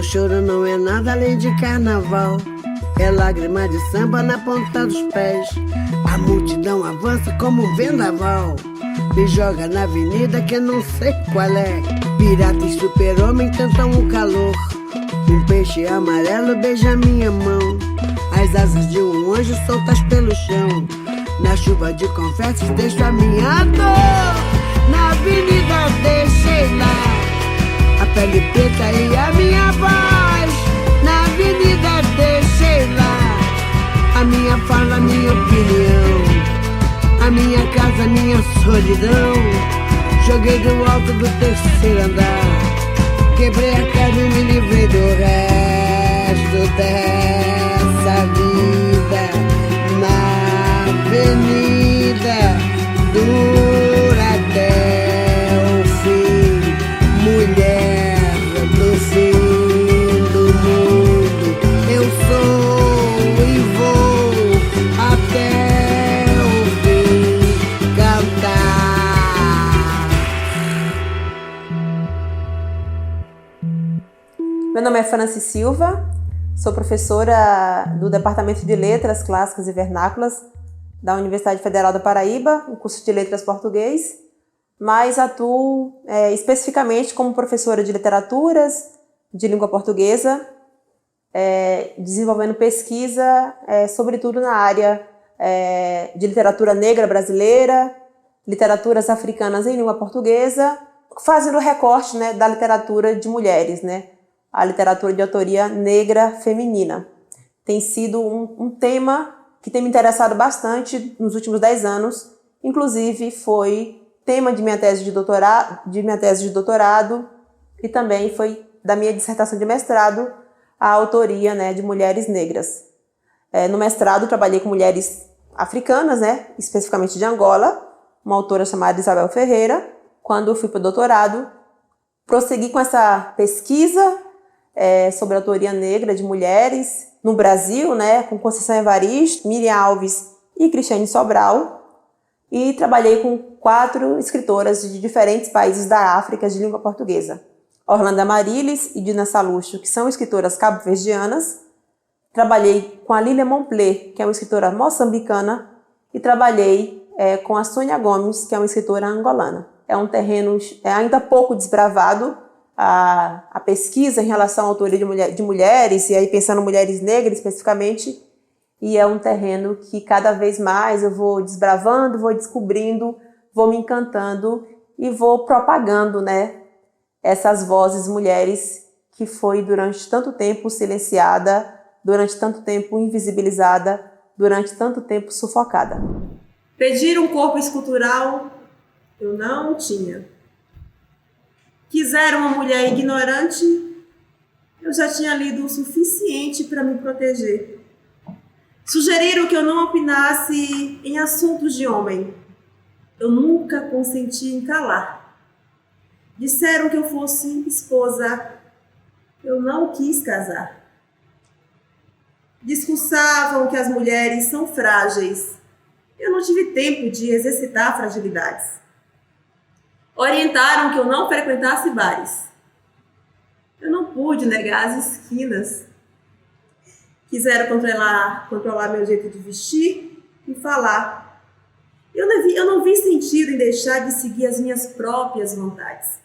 choro não é nada além de carnaval. É lágrima de samba na ponta dos pés. A multidão avança como um vendaval. Me joga na avenida que eu não sei qual é. Pirata e super-homem tentam o calor. Um peixe amarelo beija minha mão. As asas de um anjo soltas pelo chão. Na chuva de confetes deixo a minha dor. Na avenida deixei lá a pele preta e a minha voz. Na avenida deixei lá a minha fala, a minha opinião, a minha casa, a minha solidão. Joguei do alto do terceiro andar. Quebrei a cara e me livrei do resto dessa vida. Na avenida dura até o fim. Mulher do fim do mundo, eu sou e vou até o fim cantar. Meu nome é Franci Silva, sou professora do Departamento de Letras Clássicas e Vernáculas da Universidade Federal da Paraíba, no curso de Letras Português, mas atuo especificamente como professora de literaturas, de língua portuguesa, desenvolvendo pesquisa, sobretudo na área de literatura negra brasileira, literaturas africanas em língua portuguesa, fazendo recorte, né, da literatura de mulheres, né, a literatura de autoria negra feminina. Tem sido um tema que tem me interessado bastante nos últimos 10 anos, inclusive foi tema de minha tese de doutorado e também foi da minha dissertação de mestrado a autoria, né, de mulheres negras. No mestrado trabalhei com mulheres africanas, né, especificamente de Angola, uma autora chamada Isabel Ferreira. Quando eu fui para o doutorado, prossegui com essa pesquisa sobre a autoria negra de mulheres no Brasil, né, com Conceição Evaristo, Miriam Alves e Cristiane Sobral, e trabalhei com 4 escritoras de diferentes países da África de língua portuguesa. Orlando Amarilis e Dina Salucho, que são escritoras cabo-verdianas. Trabalhei com a Lília Montplé, que é uma escritora moçambicana, e trabalhei com a Sônia Gomes, que é uma escritora angolana. É um terreno ainda pouco desbravado, a pesquisa em relação à autoria de mulheres, e aí pensando em mulheres negras especificamente, e é um terreno que cada vez mais eu vou desbravando, vou descobrindo, vou me encantando e vou propagando, né, essas vozes mulheres que foi durante tanto tempo silenciada, durante tanto tempo invisibilizada, durante tanto tempo sufocada. Pedir um corpo escultural eu não tinha. Quiser uma mulher ignorante, eu já tinha lido o suficiente para me proteger. Sugeriram que eu não opinasse em assuntos de homem. Eu nunca consenti em calar. Disseram que eu fosse esposa. Eu não quis casar. Discursavam que as mulheres são frágeis. Eu não tive tempo de exercitar fragilidades. Orientaram que eu não frequentasse bares. Eu não pude negar as esquinas. Quiseram controlar meu jeito de vestir e falar. Eu não vi sentido em deixar de seguir as minhas próprias vontades.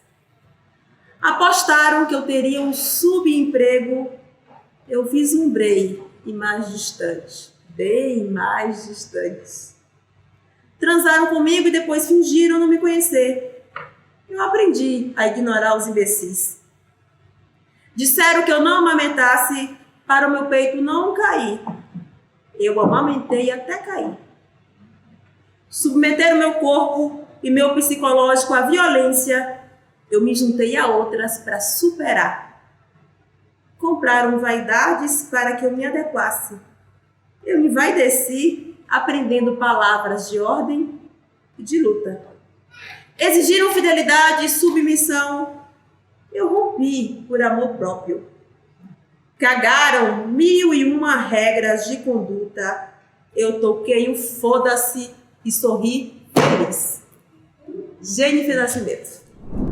Apostaram que eu teria um subemprego. Eu vislumbrei e mais distante, bem mais distante. Transaram comigo e depois fingiram não me conhecer. Eu aprendi a ignorar os imbecis. Disseram que eu não amamentasse para o meu peito não cair. Eu amamentei até cair. Submeteram meu corpo e meu psicológico à violência. Eu me juntei a outras para superar. Compraram vaidades para que eu me adequasse. Eu me envaideci aprendendo palavras de ordem e de luta. Exigiram fidelidade e submissão. Eu rompi por amor próprio. Cagaram 1001 regras de conduta. Eu toquei o foda-se e sorri feliz. Jennifer Nascimento.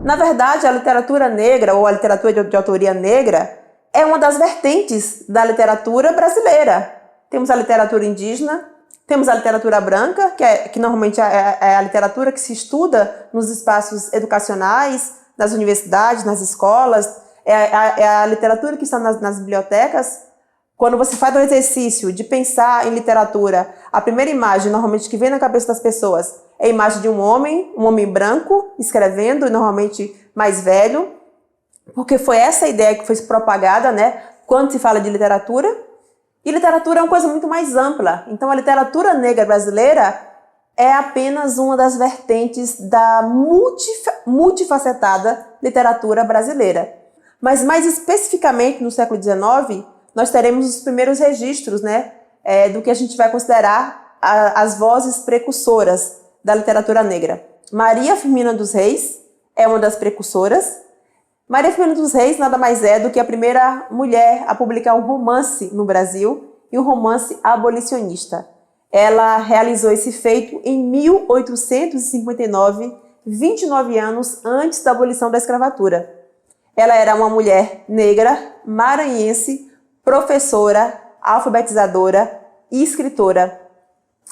Na verdade, a literatura negra ou a literatura de autoria negra, é uma das vertentes da literatura brasileira. Temos a literatura indígena, temos a literatura branca, que normalmente é a literatura que se estuda nos espaços educacionais, nas universidades, nas escolas, é a literatura que está nas bibliotecas. Quando você faz o exercício de pensar em literatura, a primeira imagem, normalmente, que vem na cabeça das pessoas é a imagem de um homem branco, escrevendo, e normalmente mais velho, porque foi essa ideia que foi propagada, né, quando se fala de literatura. E literatura é uma coisa muito mais ampla. Então, a literatura negra brasileira é apenas uma das vertentes da multifacetada literatura brasileira. Mas, mais especificamente, no século XIX, nós teremos os primeiros registros, né, do que a gente vai considerar as vozes precursoras da literatura negra. Maria Firmina dos Reis é uma das precursoras. Maria Firmina dos Reis nada mais é do que a primeira mulher a publicar um romance no Brasil, e um romance abolicionista. Ela realizou esse feito em 1859, 29 anos antes da abolição da escravatura. Ela era uma mulher negra, maranhense, professora, alfabetizadora e escritora.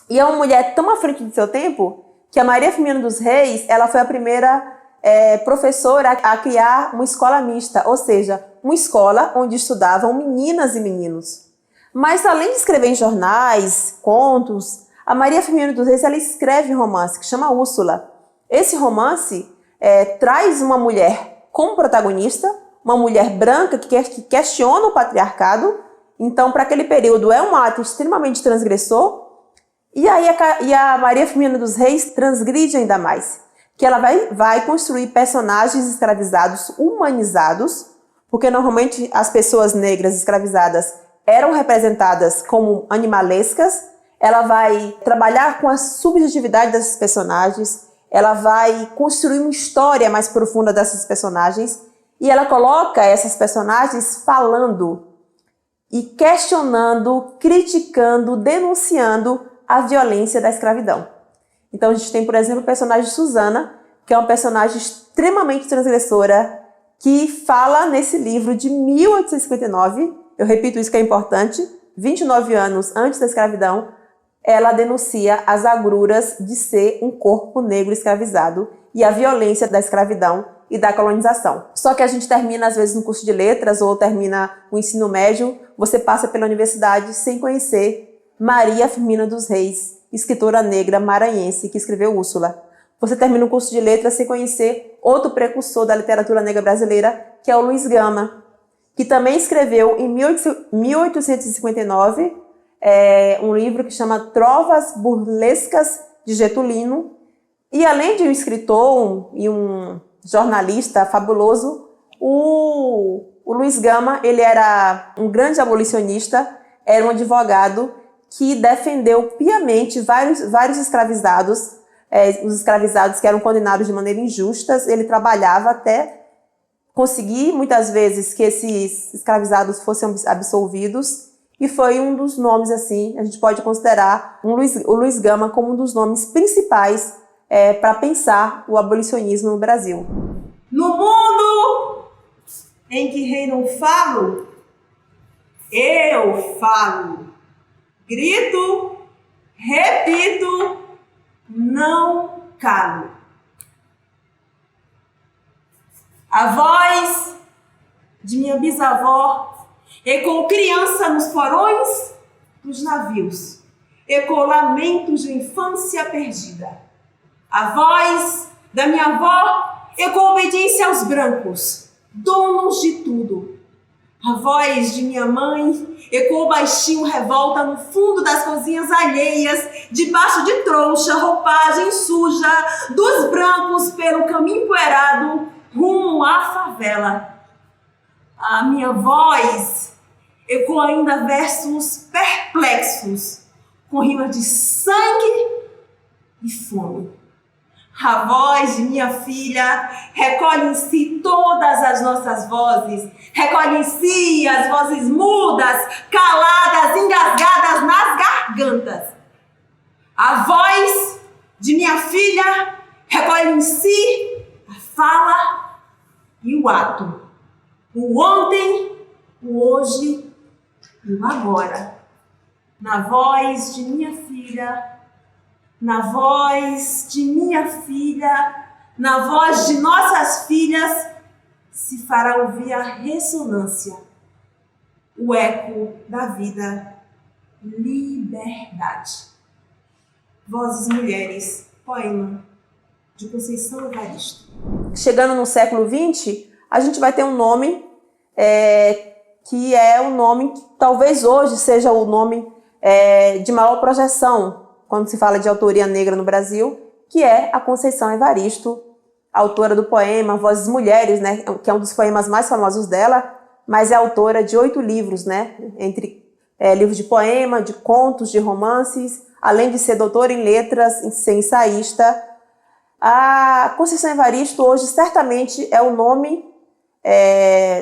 E é uma mulher tão à frente do seu tempo que a Maria Firmina dos Reis ela foi a primeira professora a criar uma escola mista, ou seja, uma escola onde estudavam meninas e meninos. Mas além de escrever em jornais, contos, a Maria Firmina dos Reis ela escreve um romance que chama Úrsula. Esse romance traz uma mulher como protagonista, uma mulher branca que questiona o patriarcado. Então, para aquele período, é um ato extremamente transgressor. E aí a Maria Firmina dos Reis transgride ainda mais, que ela vai construir personagens escravizados humanizados, porque normalmente as pessoas negras escravizadas eram representadas como animalescas. Ela vai trabalhar com a subjetividade dessas personagens, ela vai construir uma história mais profunda dessas personagens, e ela coloca essas personagens falando e questionando, criticando, denunciando a violência da escravidão. Então a gente tem, por exemplo, o personagem Susana, que é uma personagem extremamente transgressora, que fala nesse livro de 1859, eu repito isso que é importante, 29 anos antes da escravidão, ela denuncia as agruras de ser um corpo negro escravizado e a violência da escravidão e da colonização. Só que a gente termina, às vezes, no curso de letras ou termina o ensino médio, você passa pela universidade sem conhecer Maria Firmina dos Reis, escritora negra maranhense que escreveu Úrsula. Você termina o curso de letras sem conhecer outro precursor da literatura negra brasileira, que é o Luiz Gama, que também escreveu em 1859 um livro que chama Trovas Burlescas de Getulino. E além de um escritor e um jornalista fabuloso, o Luiz Gama ele era um grande abolicionista, era um advogado que defendeu piamente vários escravizados, os escravizados que eram condenados de maneira injusta. Ele trabalhava até conseguir, muitas vezes, que esses escravizados fossem absolvidos, e foi um dos nomes, assim, a gente pode considerar o Luiz Gama como um dos nomes principais para pensar o abolicionismo no Brasil. No mundo em que reina o falo, eu falo. Grito, repito, não calo. A voz de minha bisavó ecoou criança nos porões dos navios, ecoou lamentos de infância perdida. A voz da minha avó ecoou obediência aos brancos, donos de tudo. A voz de minha mãe ecoou baixinho revolta no fundo das cozinhas alheias, debaixo de trouxa, roupagem suja, dos brancos pelo caminho empoeirado, rumo à favela. A minha voz ecoou ainda versos perplexos, com rimas de sangue e fome. A voz de minha filha recolhe em si todas as nossas vozes, recolhe em si as vozes mudas, caladas, engasgadas nas gargantas. A voz de minha filha recolhe em si a fala e o ato, o ontem, o hoje e o agora. Na voz de minha filha, na voz de minha filha, na voz de nossas filhas, se fará ouvir a ressonância, o eco da vida, liberdade. Vozes Mulheres, poema de Conceição Evaristo. Chegando no século XX, a gente vai ter um nome que é o nome que talvez hoje seja o nome de maior projeção quando se fala de autoria negra no Brasil, que é a Conceição Evaristo, autora do poema Vozes Mulheres, né, que é um dos poemas mais famosos dela, mas é autora de 8 livros, né, entre livros de poema, de contos, de romances, além de ser doutora em letras, ser ensaísta. A Conceição Evaristo hoje certamente é o nome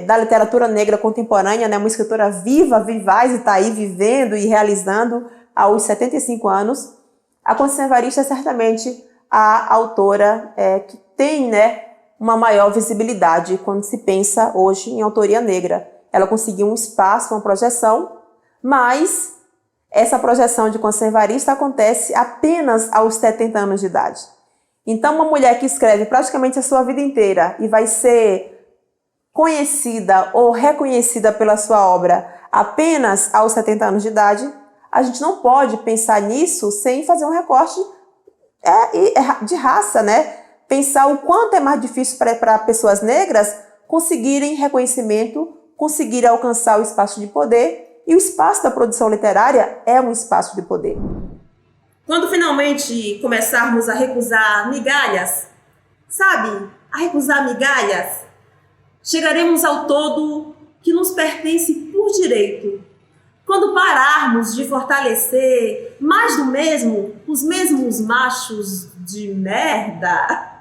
da literatura negra contemporânea, né? Uma escritora viva, vivaz, e está aí vivendo e realizando aos 75 anos. A Conceição Evaristo é certamente a autora que tem, né, uma maior visibilidade quando se pensa hoje em autoria negra. Ela conseguiu um espaço, uma projeção, mas essa projeção de Conceição Evaristo acontece apenas aos 70 anos de idade. Então, uma mulher que escreve praticamente a sua vida inteira e vai ser conhecida ou reconhecida pela sua obra apenas aos 70 anos de idade, a gente não pode pensar nisso sem fazer um recorte de raça, né? Pensar o quanto é mais difícil para pessoas negras conseguirem reconhecimento, conseguirem alcançar o espaço de poder, e o espaço da produção literária é um espaço de poder. Quando finalmente começarmos a recusar migalhas, sabe? A recusar migalhas, chegaremos ao todo que nos pertence por direito. Quando pararmos de fortalecer mais do mesmo, os mesmos machos de merda,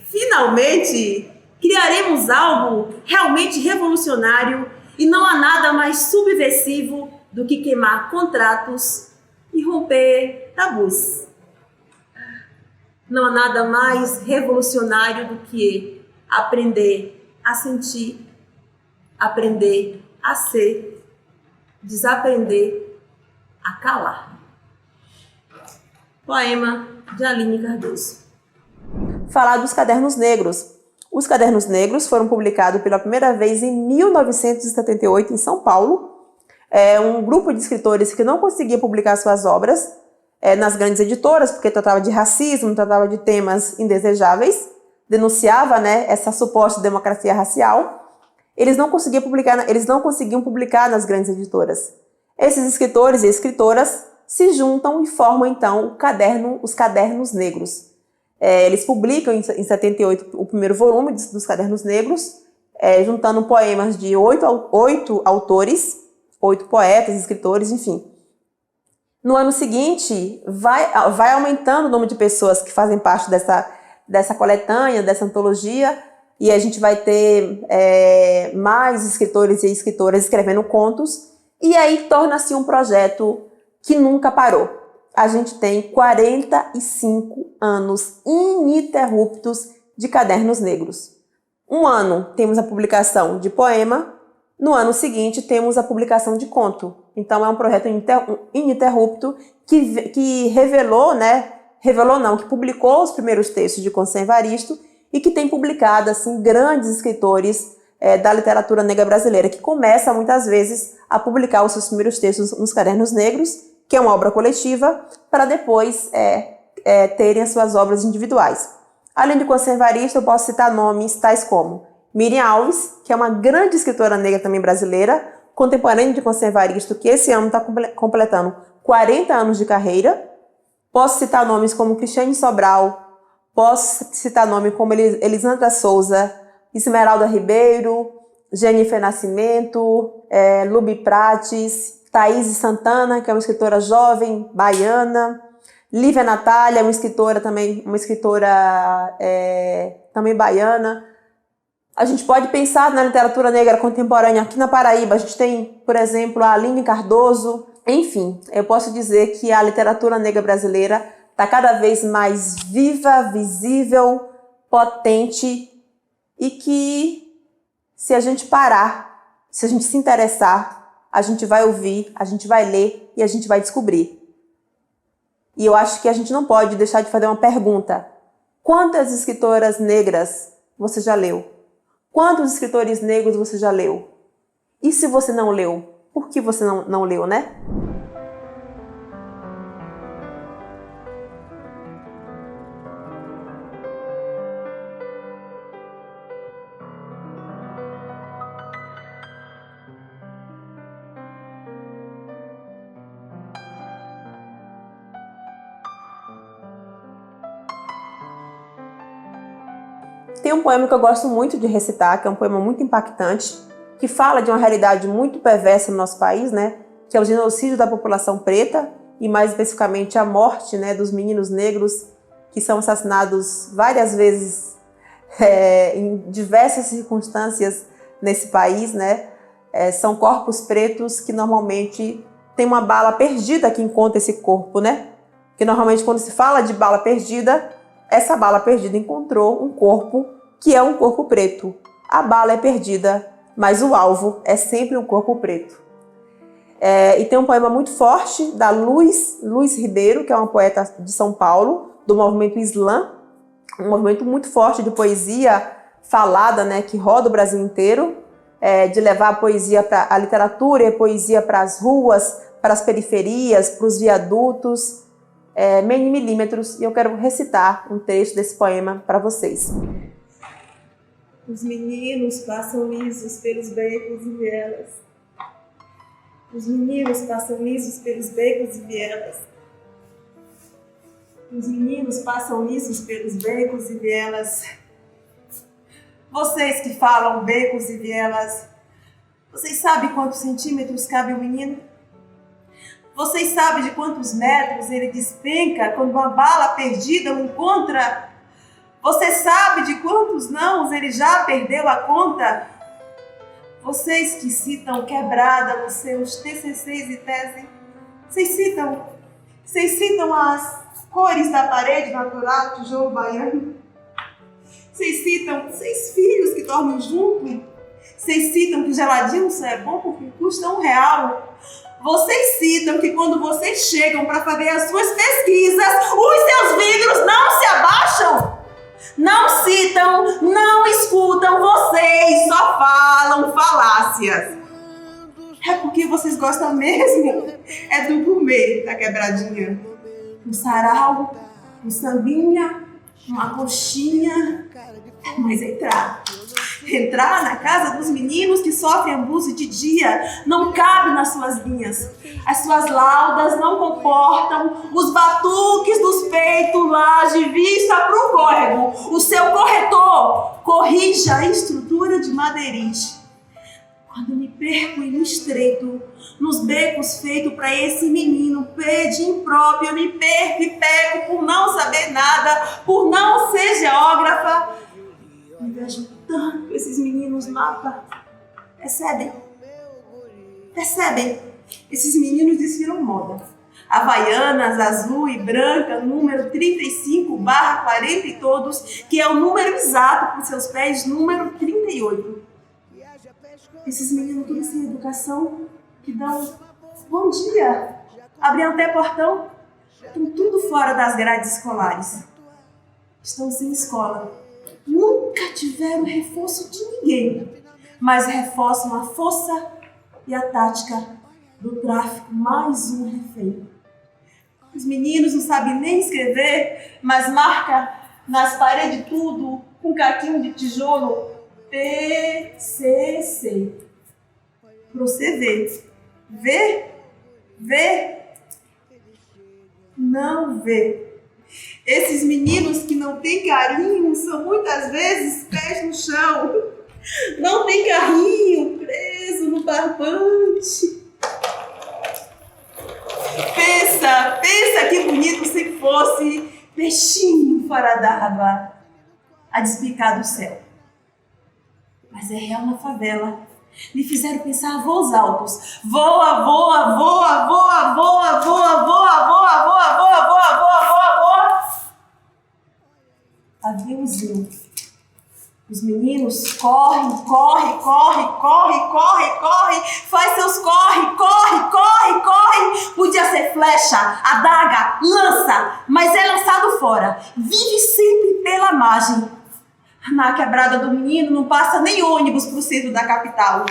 finalmente criaremos algo realmente revolucionário, e não há nada mais subversivo do que queimar contratos e romper tabus. Não há nada mais revolucionário do que aprender a sentir, aprender a ser, desaprender a calar. Poema de Aline Cardoso. Falar dos Cadernos Negros. Os Cadernos Negros foram publicados pela primeira vez em 1978 em São Paulo. Um grupo de escritores que não conseguia publicar suas obras nas grandes editoras, porque tratava de racismo, tratava de temas indesejáveis, denunciava, né, essa suposta democracia racial. Eles não conseguiam publicar nas grandes editoras. Esses escritores e escritoras se juntam e formam então os Cadernos Negros. Eles publicam em 78 o primeiro volume dos Cadernos Negros, juntando poemas de 8 autores, 8 poetas, escritores, enfim. No ano seguinte, vai aumentando o número de pessoas que fazem parte dessa coletânea, dessa antologia, e a gente vai ter mais escritores e escritoras escrevendo contos, e aí torna-se um projeto que nunca parou. A gente tem 45 anos ininterruptos de Cadernos Negros. Um ano temos a publicação de poema, no ano seguinte temos a publicação de conto. Então é um projeto ininterrupto que que publicou os primeiros textos de Conceição Evaristo e que tem publicado assim, grandes escritores da literatura negra brasileira, que começa muitas vezes a publicar os seus primeiros textos nos Cadernos Negros, que é uma obra coletiva, para depois terem as suas obras individuais. Além de Conceição Evaristo, eu posso citar nomes tais como Miriam Alves, que é uma grande escritora negra também brasileira, contemporânea de Conceição Evaristo, que esse ano está completando 40 anos de carreira. Posso citar nomes como Cristiane Sobral, posso citar nomes como Elisandra Souza, Esmeralda Ribeiro, Jennifer Nascimento, Lubi Prates, Thaís Santana, que é uma escritora jovem, baiana, Lívia Natália, uma escritora também baiana. A gente pode pensar na literatura negra contemporânea aqui na Paraíba. A gente tem, por exemplo, a Aline Cardoso. Enfim, eu posso dizer que a literatura negra brasileira está cada vez mais viva, visível, potente, e que, se a gente parar, Se a gente se interessar, a gente vai ouvir, a gente vai ler e a gente vai descobrir. E eu acho que a gente não pode deixar de fazer uma pergunta. Quantas escritoras negras você já leu? Quantos escritores negros você já leu? E se você não leu, por que você não leu, né? Tem um poema que eu gosto muito de recitar, que é um poema muito impactante, que fala de uma realidade muito perversa no nosso país, né? Que é o genocídio da população preta e mais especificamente a morte, né, dos meninos negros que são assassinados várias vezes em diversas circunstâncias nesse país, né? São corpos pretos que normalmente tem uma bala perdida que encontra esse corpo, né? Que normalmente quando se fala de bala perdida, essa bala perdida encontrou um corpo que é um corpo preto. A bala é perdida, mas o alvo é sempre um corpo preto. E tem um poema muito forte da Luz Ribeiro, que é uma poeta de São Paulo, do movimento Islã, um movimento muito forte de poesia falada, né, que roda o Brasil inteiro, de levar a poesia a literatura e a poesia para as ruas, para as periferias, para os viadutos, milímetros, e eu quero recitar um trecho desse poema para vocês. Os meninos passam lisos pelos becos e vielas. Os meninos passam lisos pelos becos e vielas. Os meninos passam lisos pelos becos e vielas. Vocês que falam becos e vielas, vocês sabem quantos centímetros cabe o menino? Vocês sabem de quantos metros ele despenca quando uma bala perdida o encontra? Você sabe de quantos nãos ele já perdeu a conta? Vocês que citam quebrada nos seus TCCs e tese, vocês citam as cores da parede natural, tijolo baiano? Vocês citam 6 filhos que dormem junto? Vocês citam que geladinho só é bom porque custa R$1? Vocês citam que quando vocês chegam para fazer as suas pesquisas, os seus vidros não se abaixam? Não citam, não escutam, vocês só falam falácias. É porque vocês gostam mesmo do gourmet da quebradinha. Um sarau, um sambinha, uma coxinha. Mas entrar na casa dos meninos que sofrem abuso de dia não cabe nas suas linhas. As suas laudas não comportam os batuques dos peitos lá de vista para o córrego. O seu corretor corrija a estrutura de madeirite. Quando me perco e me estreito nos becos feitos para esse menino de impróprio, eu me perco e peco por não saber nada, por não ser geógrafa. Eu vejo tanto esses meninos mapa. Percebem? Esses meninos desfilam moda. Havaianas, azul e branca, número 35/40 e todos, que é o número exato para os seus pés, número 38. Esses meninos tudo sem educação, que dão bom dia, abrem até portão, estão tudo fora das grades escolares. Estão sem escola. Nunca tiveram reforço de ninguém, mas reforçam a força e a tática do tráfico, mais um refém. Os meninos não sabem nem escrever, mas marca nas paredes tudo com caquinho de tijolo PCC. Pra você ver. Ver. Não ver. Esses meninos que não têm carinho são muitas vezes pés no chão. Não tem carrinho preso no barbante. Pensa que bonito se fosse peixinho fora d'água a despicar do céu. Mas é real na favela. Me fizeram pensar voos altos. Voa, voa, voa, voa, voa, voa, voa, voa, voa, voa, voa, voa, voa, voa. Aviãozinho. Os meninos correm, faz seus corre. Podia ser flecha, adaga, lança, mas é lançado fora. Vive sempre pela margem. Na quebrada do menino não passa nem ônibus pro centro da capital.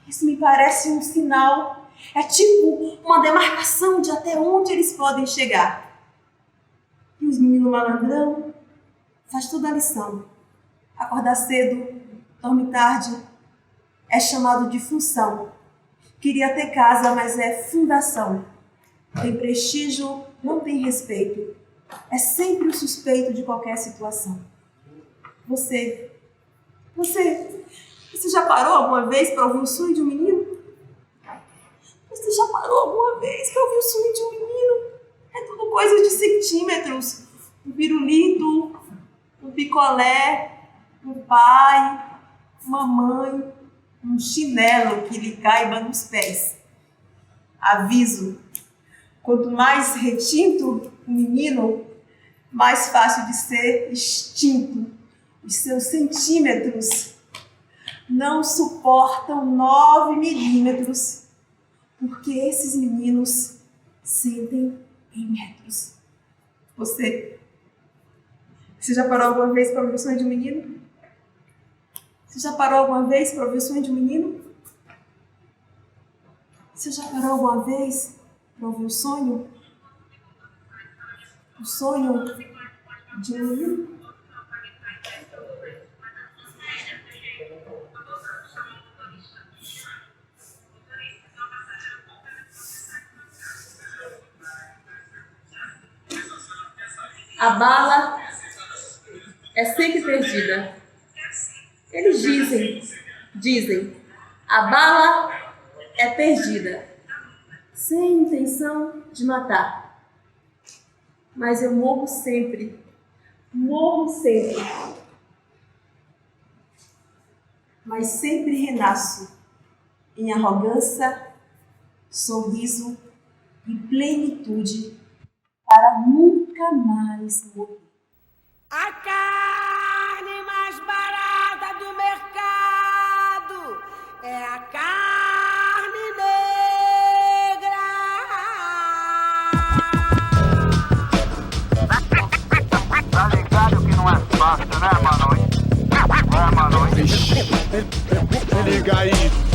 Isso me parece um sinal. É tipo uma demarcação de até onde eles podem chegar. E os meninos malandrão faz toda a lição. Acordar cedo, dorme tarde, é chamado de função. Queria ter casa, mas é fundação. Tem prestígio, não tem respeito. É sempre o suspeito de qualquer situação. Você já parou alguma vez para ouvir o sonho de um menino? Você já parou alguma vez para ouvir o sonho de um menino? É tudo coisa de centímetros. Um pirulito, um picolé, um pai, uma mãe, um chinelo que lhe caiba nos pés. Aviso, quanto mais retinto o menino, mais fácil de ser extinto. Os seus centímetros não suportam 9 milímetros, porque esses meninos sentem em metros. Você já parou alguma vez para ouvir o sonho de um menino? Você já parou alguma vez para ouvir o sonho de um menino? Você já parou alguma vez para ouvir o sonho? O sonho de um menino? A bala é sempre perdida. Eles dizem, a bala é perdida, sem intenção de matar. Mas eu morro sempre. Mas sempre renasço em arrogância, sorriso e plenitude para nunca mais morrer. A carne mais barata do mercado é a carne negra. Tá ligado que não é fácil, né, mano? É, mano? Vixe, liga aí.